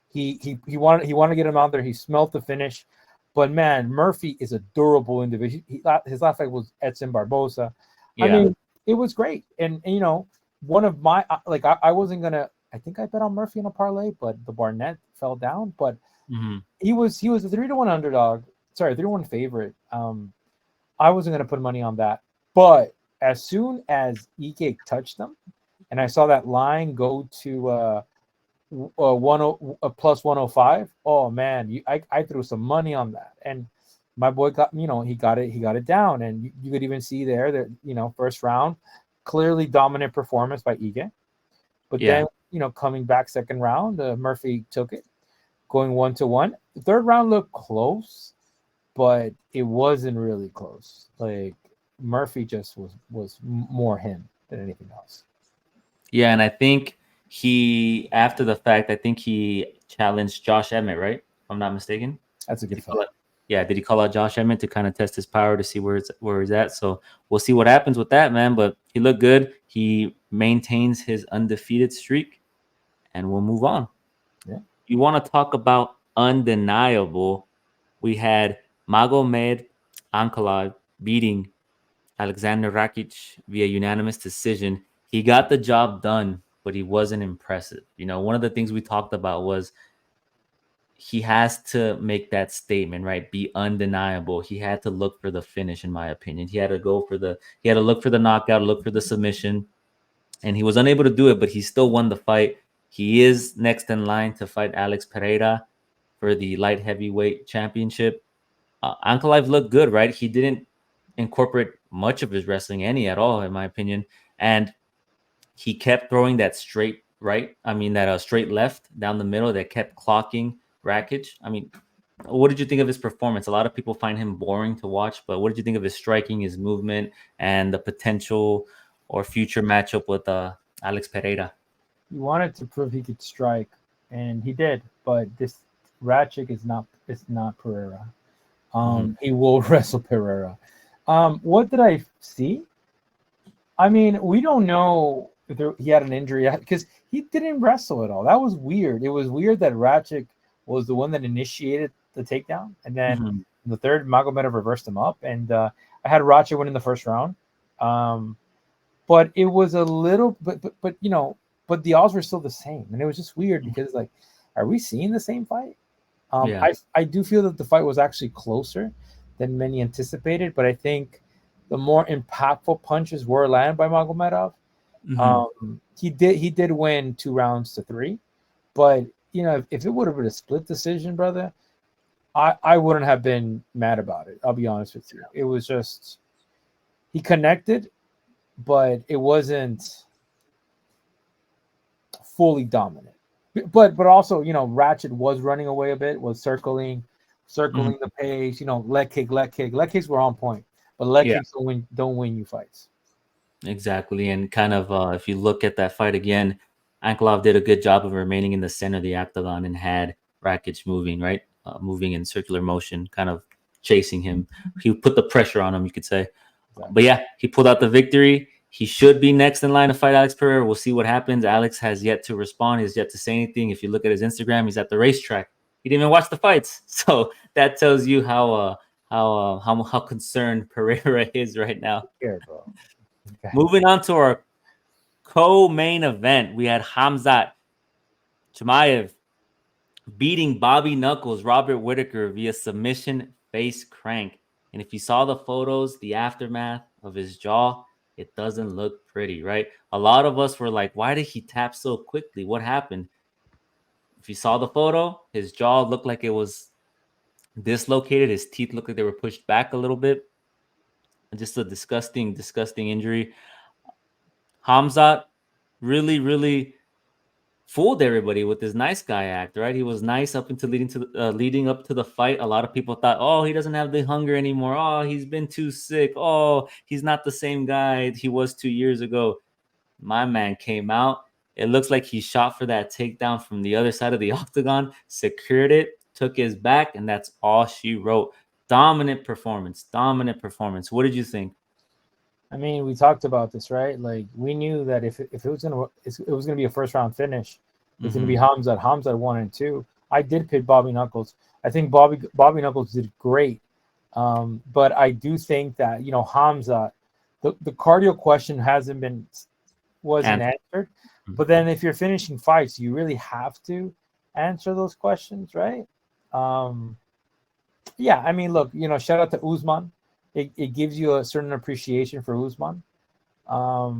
Speaker 2: He wanted to get him out there. He smelt the finish. But man, Murphy is a durable individual. His last fight was Edson Barbosa. Yeah. I mean, it was great. And you know, one of my I wasn't gonna. I think I bet on Murphy in a parlay, but the Barnett fell down. But he was a 3-1 underdog. Sorry, 3-1 favorite. I wasn't gonna put money on that. But as soon as Ike touched them, and I saw that line go to plus 105. Oh man, I threw some money on that, and my boy got, you know, he got it down, and you could even see there that, you know, first round, clearly dominant performance by Ige, but then, you know, coming back second round, Murphy took it, going 1-1. The third round looked close, but it wasn't really close. Like, Murphy just was more him than anything else.
Speaker 1: Yeah, and I think after the fact, I think he challenged Josh Emmett, right? If I'm not mistaken.
Speaker 2: That's a good fight.
Speaker 1: Did he call out Josh Emmett to kind of test his power to see where he's at? So we'll see what happens with that, man. But he looked good. He maintains his undefeated streak, and we'll move on.
Speaker 2: Yeah.
Speaker 1: You want to talk about undeniable? We had Magomed Ankalaev beating Alexander Rakic via unanimous decision. He got the job done, but he wasn't impressive. You know, one of the things we talked about was he has to make that statement, right? Be undeniable. He had to look for the finish, in my opinion. He had to look for the knockout, look for the submission, and he was unable to do it, but he still won the fight. He is next in line to fight Alex Pereira for the light heavyweight championship. Ankalaev looked good, right? He didn't incorporate much of his wrestling, any at all, in my opinion, and he kept throwing that straight right. I mean, that straight left down the middle that kept clocking Rakic. I mean, what did you think of his performance? A lot of people find him boring to watch, but what did you think of his striking, his movement, and the potential or future matchup with Alex Pereira?
Speaker 2: He wanted to prove he could strike, and he did. But this Rakic is not Pereira. He will wrestle Pereira. What did I see? I mean, we don't know if he had an injury because he didn't wrestle at all. That was weird. It was weird that Rakic was the one that initiated the takedown, and then the third, Magomedov reversed him up, and I had Rakic win in the first round. But it was a little, but you know, but the odds were still the same, and it was just weird because, like, are we seeing the same fight? I do feel that the fight was actually closer than many anticipated, but I think the more impactful punches were landed by Magomedov. He did win 2-3, but you know, if it would have been a split decision, brother, I wouldn't have been mad about it. I'll be honest with you. It was just he connected, but it wasn't fully dominant. But also, you know, Rakic was running away a bit, was circling, circling the pace, leg kick. Leg kicks were on point, but leg kicks don't win you fights.
Speaker 1: Exactly. And kind of if you look at that fight again, Ankalaev did a good job of remaining in the center of the octagon and had Rakic moving, right? Moving in circular motion, kind of chasing him. He put the pressure on him, you could say. Exactly. But yeah, he pulled out the victory. He should be next in line to fight Alex Pereira. We'll see what happens. Alex has yet to respond. He's yet to say anything. If you look at his Instagram, he's at the racetrack. He didn't even watch the fights. So that tells you how concerned Pereira is right now.
Speaker 2: Here, bro.
Speaker 1: Okay. Moving on to our co-main event, we had Khamzat Chimaev beating Bobby Knuckles Robert Whitaker via submission face crank. And if you saw the photos, the aftermath of his jaw, it doesn't look pretty, right? A lot of us were like, why did he tap so quickly? What happened? If you saw the photo, his jaw looked like it was dislocated. His teeth looked like they were pushed back a little bit. Just a disgusting, disgusting injury. Khamzat really, really fooled everybody with his nice guy act, right? He was nice up until leading up to the fight. A lot of people thought, oh, he doesn't have the hunger anymore. Oh, he's been too sick. Oh, he's not the same guy he was 2 years ago. My man came out. It looks like he shot for that takedown from the other side of the octagon, secured it, took his back, and that's all she wrote. Dominant performance. What did you think?
Speaker 2: I mean, we talked about this, right? Like, we knew that if it was gonna be a first round finish, it's gonna be Khamzat 1-2. I did pick Bobby Knuckles. I think Bobby Knuckles did great, but I do think that Khamzat, the cardio question wasn't answered. But then if you're finishing fights, you really have to answer those questions, right? Yeah, I mean, look, shout out to Usman. It gives you a certain appreciation for Usman. I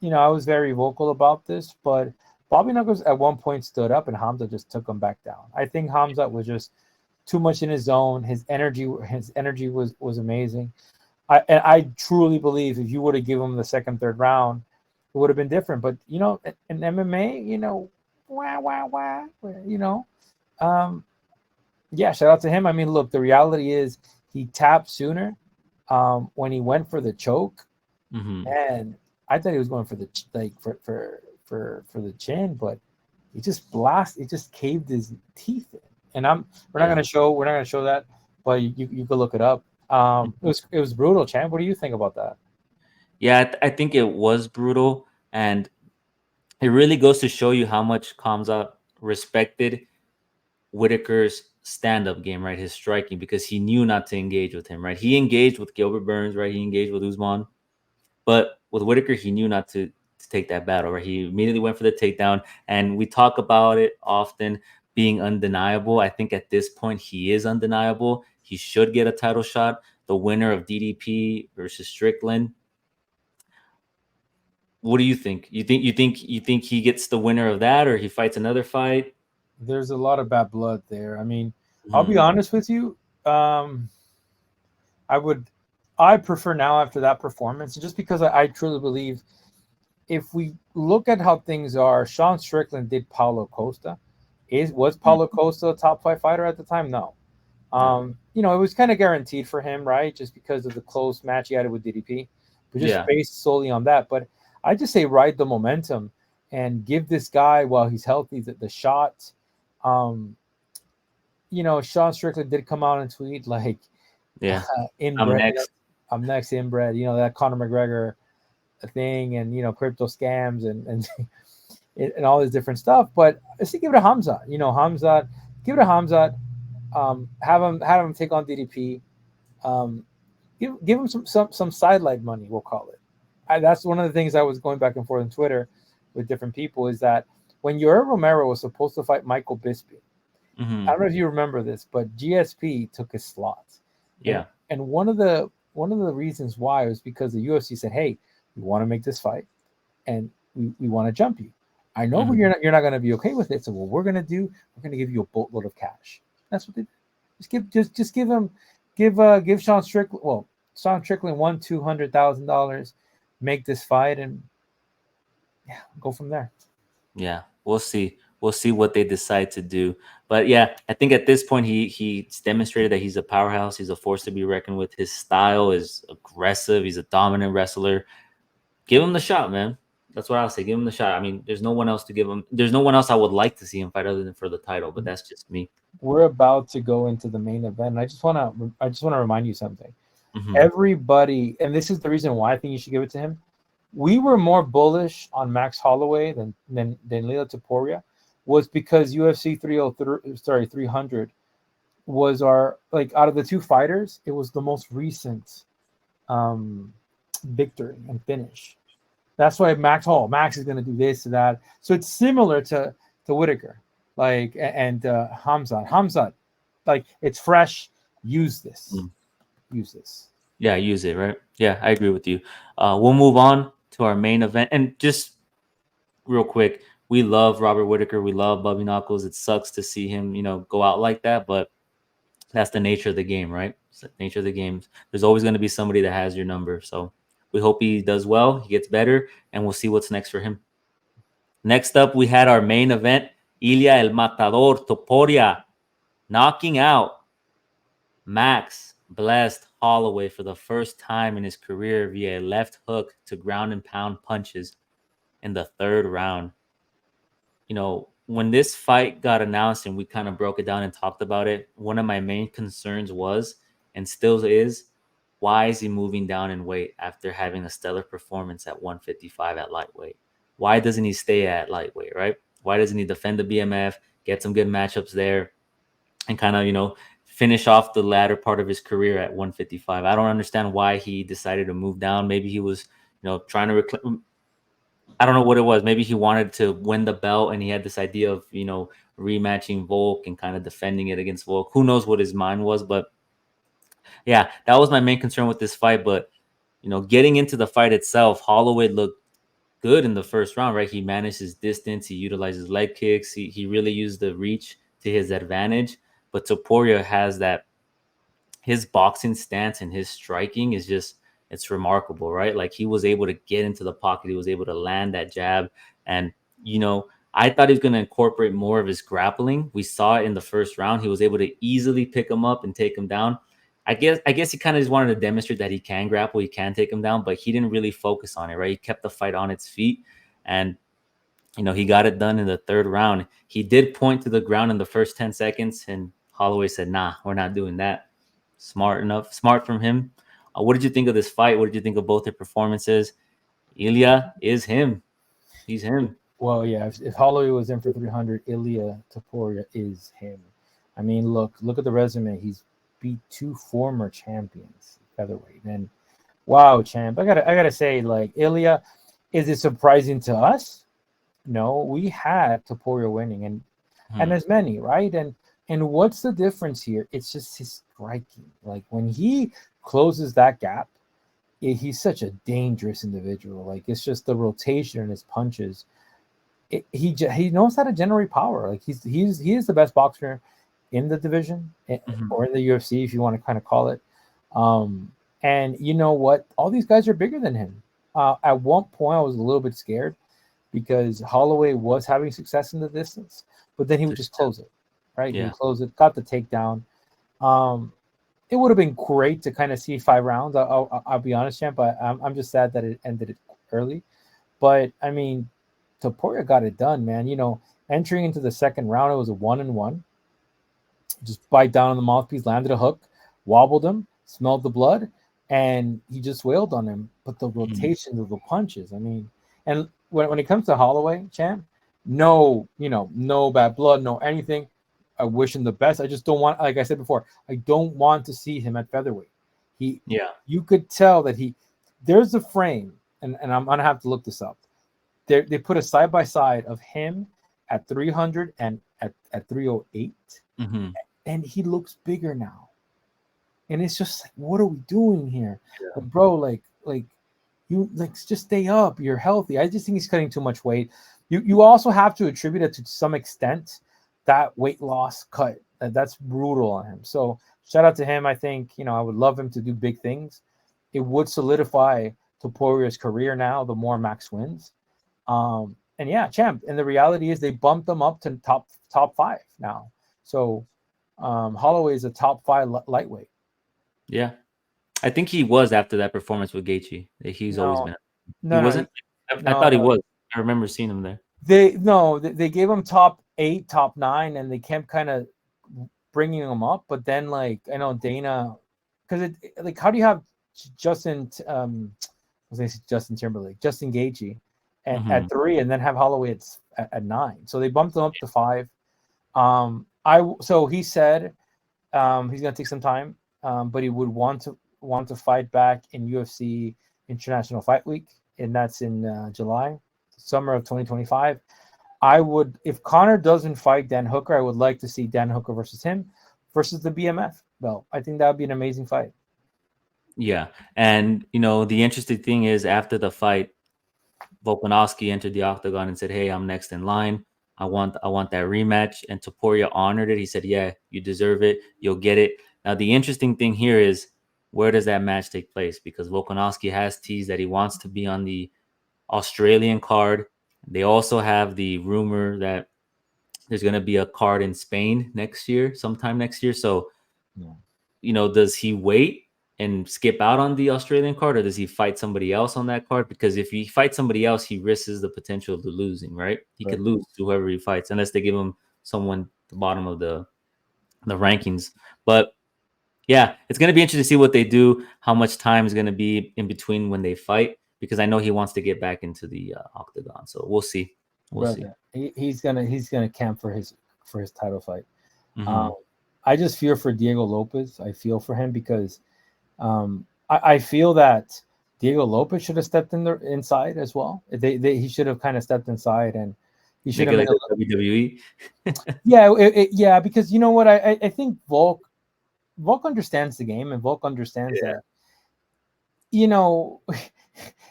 Speaker 2: was very vocal about this, but Bobby Knuckles at one point stood up and Khamzat just took him back down. I think Khamzat was just too much in his zone. His energy was amazing. I truly believe if you would have given him the second, third round, it would have been different. But in MMA, yeah, shout out to him. I mean, look, the reality is he tapped sooner. When he went for the choke, and I thought he was going for the for the chin, but he just caved his teeth in. And we're not gonna show that, but you could look it up. It was brutal, champ. What do you think about that?
Speaker 1: Yeah, I think it was brutal, and it really goes to show you how much Khamzat respected Whitaker's stand-up game, right? His striking, because he knew not to engage with him, right? He engaged with Gilbert Burns, right? He engaged with Usman, but with Whitaker, he knew not to take that battle, right? He immediately went for the takedown, and we talk about it often being undeniable. I think at this point, he is undeniable. He should get a title shot. The winner of DDP versus Strickland. What do you think? You think he gets the winner of that, or he fights another fight?
Speaker 2: There's a lot of bad blood there. I mean, I'll be honest with you. I prefer now after that performance, just because I truly believe if we look at how things are, Sean Strickland did Paulo Costa. Was Paulo Costa a top 5 fighter at the time? No. It was kind of guaranteed for him, right? Just because of the close match he had with DDP, but just based solely on that. But I just say ride the momentum and give this guy while he's healthy the shot. Sean Strickland did come out and tweet like,
Speaker 1: inbred.
Speaker 2: I'm next, inbred. That Conor McGregor thing, and crypto scams and and all this different stuff. But let's give it to Khamzat. Give it to Khamzat. Have him take on DDP. Give him some sidelight money, we'll call it. That's one of the things I was going back and forth on Twitter with different people, is that when Yoel Romero was supposed to fight Michael Bisping, I don't know if you remember this, but GSP took his slot.
Speaker 1: Yeah.
Speaker 2: And one of the reasons why was because the UFC said, hey, we want to make this fight and we want to jump you. I know you're not going to be okay with it. So what we're going to do, we're going to give you a boatload of cash. That's what they did. Just give Sean Strickland, Sean Strickland $200,000, make this fight, and go from there.
Speaker 1: Yeah, we'll see we'll see what they decide to do. But yeah, I think at this point he's demonstrated that he's a powerhouse. He's a force to be reckoned with. His style is aggressive. He's a dominant wrestler. Give him the shot, man. That's what I'll say. Give him the shot. I mean, there's no one else to give him. There's no one else I would like to see him fight other than for the title. But that's just me.
Speaker 2: We're about to go into the main event. And I just want to remind you something.
Speaker 1: Mm-hmm.
Speaker 2: Everybody, and this is the reason why I think you should give it to him. We were more bullish on Max Holloway than Leal Topuria, was because UFC 300 was our, like, out of the two fighters, it was the most recent victory and finish. That's why Max is going to do this and that. So it's similar to Whitaker, like, and Hamzat, like, it's fresh. Use this. Use this.
Speaker 1: Yeah, use it, right? Yeah, I agree with you. We'll move on to our main event. And just real quick, we love Robert Whitaker. We love Bubby Knuckles. It sucks to see him, go out like that, but that's the nature of the game, right? It's the nature of the game. There's always going to be somebody that has your number. So we hope he does well, he gets better, and we'll see what's next for him. Next up, we had our main event, Ilia El Matador Topuria knocking out Max Blessed Holloway for the first time in his career via a left hook to ground and pound punches in the third round. When this fight got announced and we kind of broke it down and talked about it, one of my main concerns was, and still is, why is he moving down in weight after having a stellar performance at 155 at lightweight? Why doesn't he stay at lightweight, right? Why doesn't he defend the BMF, get some good matchups there, and kind of, finish off the latter part of his career at 155? I don't understand why he decided to move down. Maybe he was, trying to I don't know what it was. Maybe he wanted to win the belt and he had this idea of, rematching Volk and kind of defending it against Volk. Who knows what his mind was, but yeah, that was my main concern with this fight. But, getting into the fight itself, Holloway looked good in the first round, right? He managed his distance. He utilized leg kicks. He really used the reach to his advantage. But Topuria has that, his boxing stance and his striking is just, it's remarkable, right? Like, he was able to get into the pocket. He was able to land that jab. And, I thought he was going to incorporate more of his grappling. We saw it in the first round. He was able to easily pick him up and take him down. I guess he kind of just wanted to demonstrate that he can grapple, he can take him down, but he didn't really focus on it, right? He kept the fight on its feet. And, he got it done in the third round. He did point to the ground in the first 10 seconds, and Holloway said, nah, we're not doing that. Smart from him. What did you think of this fight? What did you think of both their performances? Ilia is him. He's him.
Speaker 2: Well, yeah, if Holloway was in for 300, Ilia Topuria is him. I mean, look at the resume. He's beat two former champions, featherweight. And wow, champ. I gotta say, like, Ilia, is it surprising to us? No, we had Topuria winning, and as many, right? And what's the difference here? It's just his striking. Like, when he closes that gap, he's such a dangerous individual. Like, it's just the rotation in his punches. He knows how to generate power. Like, he is the best boxer in the division, or in the UFC, if you want to kind of call it. And you know what? All these guys are bigger than him. At one point, I was a little bit scared because Holloway was having success in the distance, but then he would just close it, right?
Speaker 1: Yeah.
Speaker 2: He would close it, got the takedown. It would have been great to kind of see 5 rounds. I'll be honest, champ. I'm just sad that it ended it early. But I mean, Topuria got it done, man. Entering into the second round, it was a 1-1. Just bite down on the mouthpiece, landed a hook, wobbled him, smelled the blood, and he just wailed on him. But the rotations of the punches, I mean, and when it comes to Holloway, champ, no bad blood, no anything. I wish him the best. I just don't want, like I said before, I don't want to see him at featherweight. You could tell that there's a frame, and I'm gonna have to look this up. They put a side by side of him at 300 and at 308, and he looks bigger now. And it's just like, what are we doing here, bro? Like you just stay up. You're healthy. I just think he's cutting too much weight. You also have to attribute it to some extent, that weight loss cut. That's brutal on him. So shout out to him. I think, I would love him to do big things. It would solidify Topuria's career now, the more Max wins. and yeah, champ. And the reality is they bumped them up to top 5 now. So Holloway is a top 5 lightweight.
Speaker 1: Yeah, I think he was after that performance with Gaethje. He's always
Speaker 2: No,
Speaker 1: been. He
Speaker 2: no, no,
Speaker 1: wasn't. I
Speaker 2: no.
Speaker 1: thought he was. I remember seeing him there.
Speaker 2: They gave him top 8, top 9, and they kept kind of bringing him up. But then, like, I know Dana, because like, how do you have Justin, I was gonna say Justin Timberlake, Justin Gaethje at 3, and then have Holloway at 9? So they bumped him up to 5. So he said he's gonna take some time, but he would want to fight back in UFC International Fight Week, and that's in July, summer of 2025. I would, if Conor doesn't fight Dan Hooker, I would like to see Dan Hooker versus him versus the BMF belt. I think that would be an amazing fight.
Speaker 1: Yeah, and the interesting thing is after the fight, Volkanovski entered the octagon and said, "Hey, I'm next in line. I want that rematch." And Topuria honored it. He said, "Yeah, you deserve it. You'll get it." Now, the interesting thing here is, where does that match take place? Because Volkanovski has teased that he wants to be on the Australian card. They also have the rumor that there's going to be a card in Spain sometime next year. So, does he wait and skip out on the Australian card, or does he fight somebody else on that card? Because if he fights somebody else, he risks the potential of losing, right? He could lose to whoever he fights unless they give him someone at the bottom of the rankings. But yeah, it's going to be interesting to see what they do, how much time is going to be in between when they fight, because I know he wants to get back into the octagon. So we'll see. We'll see.
Speaker 2: He's gonna camp for his title fight. I just fear for Diego Lopez. I feel for him because I feel that Diego Lopez should have stepped inside as well. He should have kind of stepped inside, and he should have
Speaker 1: made WWE.
Speaker 2: Yeah, because you know what, I think Volk understands the game, and Volk understands that.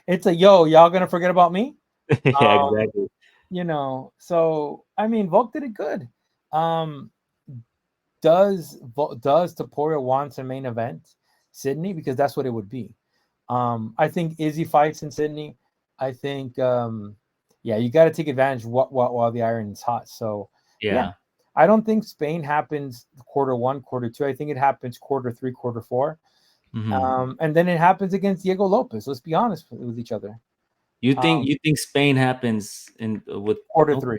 Speaker 2: It's y'all gonna forget about me?
Speaker 1: Yeah, exactly.
Speaker 2: So I mean, Volk did it good. Does Topuria want a main event Sydney? Because that's what it would be. I think Izzy fights in Sydney. I think you got to take advantage while the iron is hot. So yeah, I don't think Spain happens quarter 1, quarter 2. I think it happens quarter 3, quarter 4. And then it happens against Diego Lopez. Let's be honest with each other.
Speaker 1: You think Spain happens with
Speaker 2: quarter 3,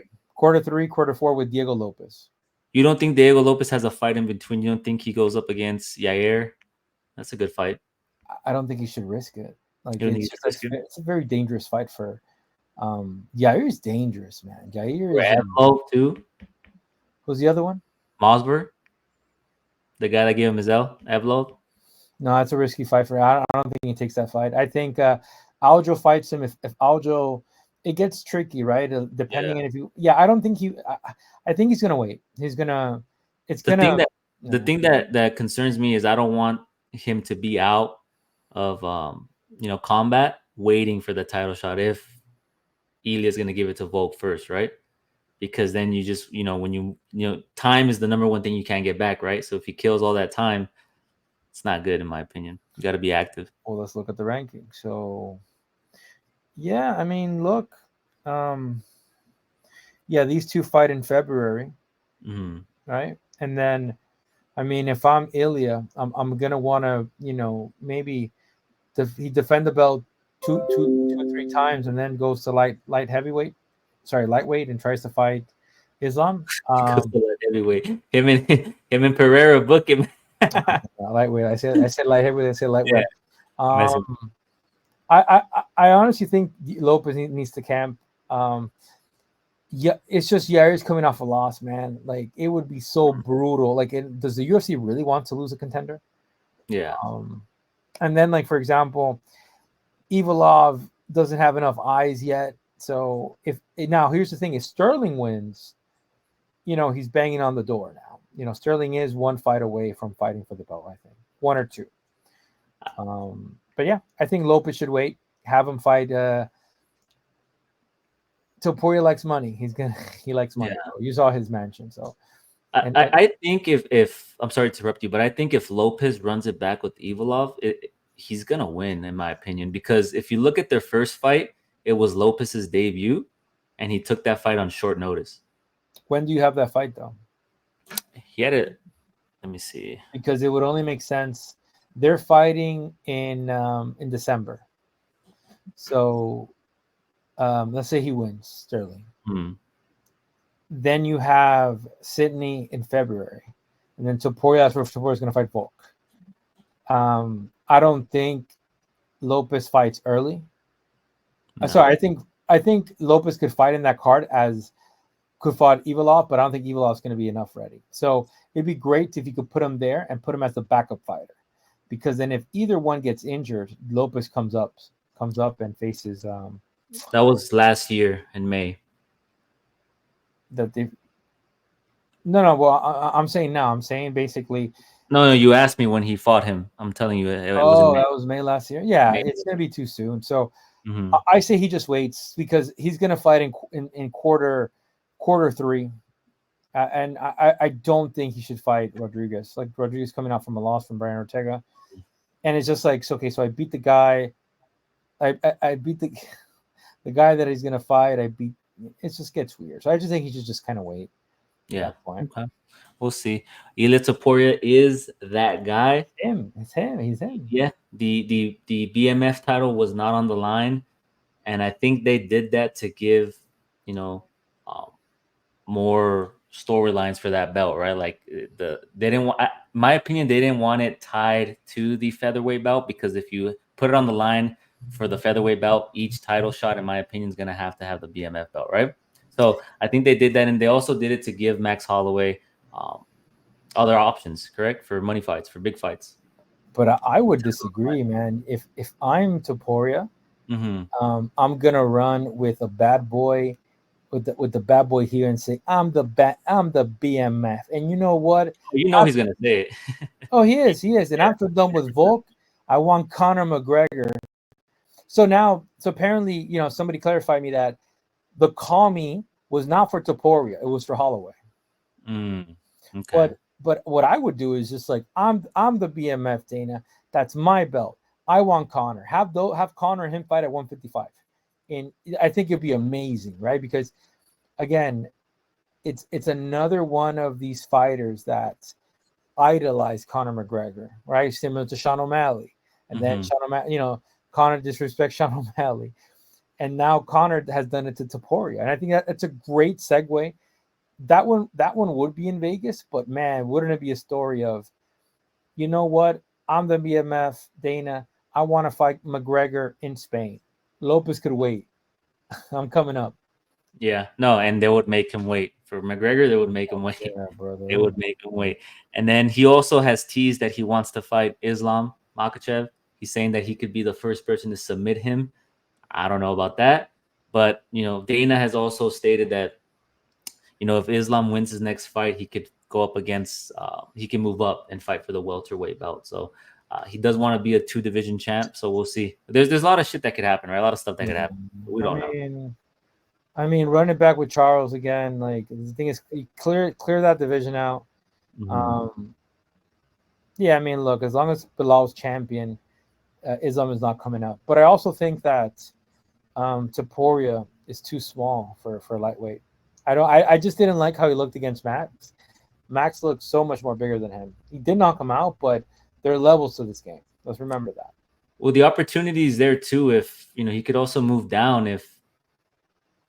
Speaker 2: quarter 4 with Diego Lopez?
Speaker 1: You don't think Diego Lopez has a fight in between? You don't think he goes up against Yair? That's a good fight.
Speaker 2: I don't think he should risk it. Like, it's a very dangerous fight for Yair is dangerous, man. Yair is
Speaker 1: Evlov too.
Speaker 2: Who's the other one?
Speaker 1: Mosber, the guy that gave him his L. Evlov.
Speaker 2: No, that's a risky fight for. I don't think he takes that fight. I think Aljo fights him. If Aljo, it gets tricky, right? Depending on if you. Yeah, I don't think he. I think he's gonna wait. He's gonna. It's gonna.
Speaker 1: The thing that concerns me is I don't want him to be out of combat waiting for the title shot if Ilya's gonna give it to Volk first, right? Because then you just when time is the number one thing you can't get back, right? So if he kills all that time, it's not good in my opinion. You got to be active.
Speaker 2: Well, let's look at the ranking. So yeah, I mean, look, these two fight in February, right? And then, I mean, if I'm Ilya, I'm gonna want to, maybe he defend the belt two or three times, and then goes to lightweight, and tries to fight Islam.
Speaker 1: Heavyweight. Him and Ferreira book him.
Speaker 2: Lightweight. I said light heavyweight. I said lightweight. Yeah. I honestly think Lopez needs to camp. It's just Yair's coming off a loss, man. Like, it would be so brutal. Like, does the UFC really want to lose a contender?
Speaker 1: Yeah.
Speaker 2: And then, like, for example, Ivalov doesn't have enough eyes yet. So now here's the thing: if Sterling wins, he's banging on the door now. Sterling is one fight away from fighting for the belt. I think 1 or 2. But yeah, I think Lopez should wait. Have him fight. Topuria likes money. He likes money. Yeah. You saw his mansion. So
Speaker 1: I think if I'm sorry to interrupt you, but I think if Lopez runs it back with Ivalov, he's gonna win, in my opinion. Because if you look at their first fight, it was Lopez's debut, and he took that fight on short notice.
Speaker 2: When do you have that fight though?
Speaker 1: He had it. Let me see.
Speaker 2: Because it would only make sense. They're fighting in December. So let's say he wins Sterling. Then you have Sydney in February, and then Topuria is going to fight Volk. I don't think Lopez fights early. No. Sorry, I think Lopez could fight in that card as could fight Ivalov, but I don't think Ivalov is going to be enough ready. So it'd be great if you could put him there and put him as the backup fighter, because then if either one gets injured, Lopez comes up and faces.
Speaker 1: That was last year in May.
Speaker 2: That they. No. Well, I'm saying now. I'm saying basically.
Speaker 1: No. You asked me when he fought him. I'm telling you, it
Speaker 2: was May last year. Yeah,
Speaker 1: May.
Speaker 2: It's gonna be too soon. So I say he just waits because he's gonna fight in quarter 3, and I don't think he should fight Rodriguez. Like Rodriguez coming out from a loss from Brian Ortega, and it's just like okay, so I beat the guy. I beat the guy that he's gonna fight. It just gets weird. So I just think he should just kind of wait.
Speaker 1: Yeah. Okay. We'll see. Ilia Topuria is that guy.
Speaker 2: It's him. He's him.
Speaker 1: Yeah. The BMF title was not on the line, and I think they did that to give more storylines for that belt, right? Like they didn't want. My opinion, they didn't want it tied to the featherweight belt, because if you put it on the line for the featherweight belt, each title shot, in my opinion, is going to have the BMF belt, right? So I think they did that, and they also did it to give Max Holloway other options, correct, for money fights, for big fights.
Speaker 2: But I would disagree, man. If I'm Topuria, I'm gonna run with a bad boy, with the bad boy here, and say I'm the BMF. And you know what?
Speaker 1: You know he's gonna say it.
Speaker 2: Oh, he is, and after done with Volk, I want Conor McGregor. So apparently, somebody clarified me that the call me was not for Topuria, it was for Holloway.
Speaker 1: Okay.
Speaker 2: But what I would do is just like I'm the BMF, Dana. That's my belt. I want Conor. Have Conor and him fight at 155, and I think it'd be amazing, right? Because again, it's another one of these fighters that idolize Conor McGregor, right? Similar to Sean O'Malley, and then Sean O'Malley, Conor disrespects Sean O'Malley, and now Conor has done it to Topuria, and I think that's a great segue. That one would be in Vegas, but man, wouldn't it be a story of, you know what? I'm the BMF, Dana. I want to fight McGregor in Spain. Lopez could wait. I'm coming up.
Speaker 1: Yeah, no, and they would make him wait. For McGregor, they would make him wait.
Speaker 2: Yeah, brother.
Speaker 1: They would make him wait. And then he also has teased that he wants to fight Islam Makhachev. He's saying that he could be the first person to submit him. I don't know about that. But, Dana has also stated that, if Islam wins his next fight, he could go up against, he can move up and fight for the welterweight belt. So he does want to be a 2-division champ. So we'll see. There's a lot of shit that could happen, right? A lot of stuff that could happen. We don't know.
Speaker 2: I mean, run it back with Charles again. Like the thing is, clear that division out. Yeah, I mean, look, as long as Bilal's champion, Islam is not coming up. But I also think that Topuria is too small for lightweight. I just didn't like how he looked against Max. Max looked so much more bigger than him. He did knock him out, but there are levels to this game. Let's remember that.
Speaker 1: Well, the opportunity is there too. If he could also move down if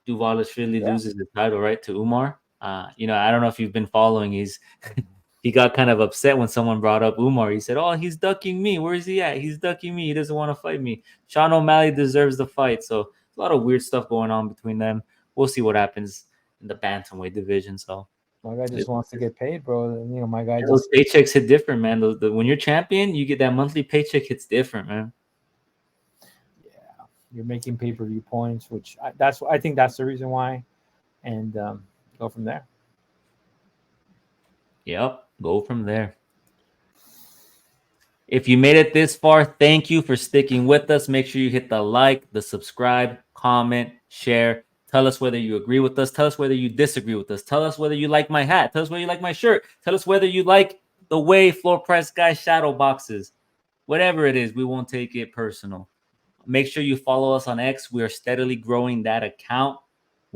Speaker 1: Dvalishvili loses the title, right, to Umar. I don't know if you've been following. He got kind of upset when someone brought up Umar. He said, "Oh, he's ducking me. Where is he at? He's ducking me. He doesn't want to fight me. Sean O'Malley deserves the fight." So a lot of weird stuff going on between them. We'll see what happens in the bantamweight division. So
Speaker 2: my guy just wants to get paid, bro. My guy
Speaker 1: those paychecks hit different, man. When you're champion, you get that monthly paycheck. It's different, man.
Speaker 2: Yeah, you're making pay-per-view points, which I think that's the reason why, and go from there.
Speaker 1: Yep, go from there. If you made it this far, thank you for sticking with us. Make sure you hit the like, the subscribe, comment, share. Tell us whether you agree with us. Tell us whether you disagree with us. Tell us whether you like my hat. Tell us whether you like my shirt. Tell us whether you like the way Floor Press Guy shadow boxes. Whatever it is, we won't take it personal. Make sure you follow us on X. We are steadily growing that account.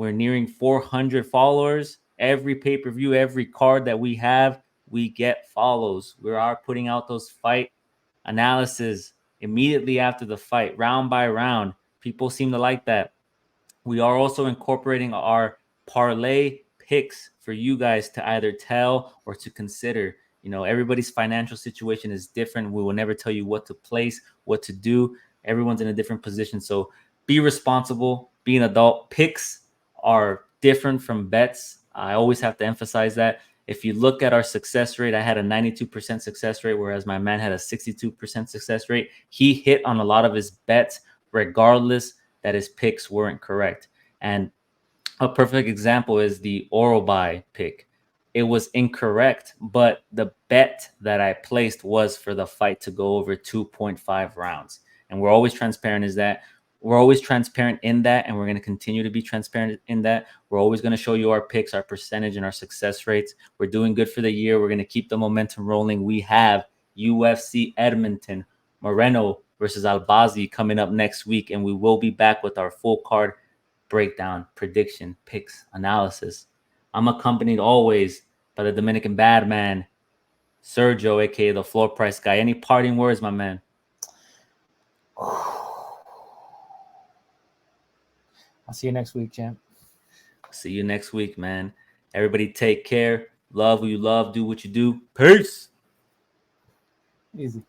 Speaker 1: We're nearing 400 followers. Every pay-per-view, every card that we have, we get follows. We are putting out those fight analysis immediately after the fight, round by round. People seem to like that. We are also incorporating our parlay picks for you guys to either tell or to consider. Everybody's financial situation is different. We will never tell you what to place, what to do. Everyone's in a different position. So be responsible, be an adult. Picks are different from bets. I always have to emphasize that. If you look at our success rate, I had a 92% success rate, whereas my man had a 62% success rate. He hit on a lot of his bets, regardless that his picks weren't correct. And a perfect example is the Orolbai pick. It was incorrect, but the bet that I placed was for the fight to go over 2.5 rounds. And we're always transparent we're always transparent in that, and we're going to continue to be transparent in that. We're always going to show you our picks, our percentage, and our success rates. We're doing good for the year. We're going to keep the momentum rolling. We have UFC Edmonton, Moreno versus Albazi coming up next week, and we will be back with our full card breakdown, prediction, picks, analysis. I'm accompanied always by the Dominican bad man, Sergio, aka the floor price guy. Any parting words, my man?
Speaker 2: I'll see you next week, champ.
Speaker 1: See you next week, man. Everybody take care. Love who you love. Do what you do. Peace.
Speaker 2: Easy.